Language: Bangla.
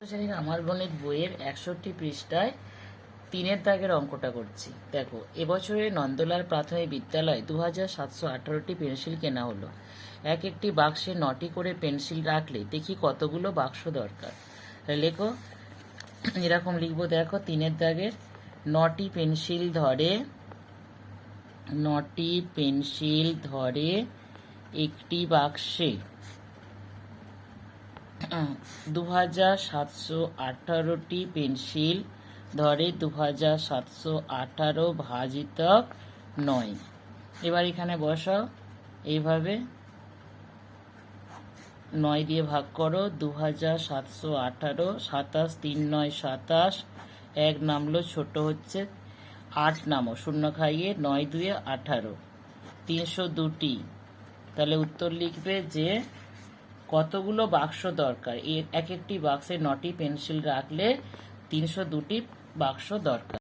শ্রেণীর আমার গণিত বইয়ের ৬১ পৃষ্ঠায় ৩-এর দাগের অঙ্কটা করছি। দেখো, এবছরে নন্দলাল প্রাথমিক বিদ্যালয়ে ২৭১৮টি পেন্সিল কেনা হলো। এক একটি বাক্সে ৯টি করে পেন্সিল রাখলে দেখি কতগুলো বাক্স দরকার। লেখো, এরকম লিখবো। দেখো, ৩-এর দাগের ৯টি পেন্সিল ধরে একটি বাক্সে ২৭১৮টি পেন্সিল ধরে ২৭১৮ ভাজিতক ৯। এবার এখানে বসাও, এইভাবে ৯ দিয়ে ভাগ করো। ২৭১৮, ২৭ ৩ ৯ ২৭, ১ নামলো, ছোট হচ্ছে, ৮ নামো, শূন্য খাইয়ে, ৯ ২ 18, ৩০২টি। তাহলে উত্তর লিখবে যে কতগুলো বাক্স দরকার। এক একটি বাক্সে ৯টি পেন্সিল রাখলে ৩০২টি বাক্স দরকার।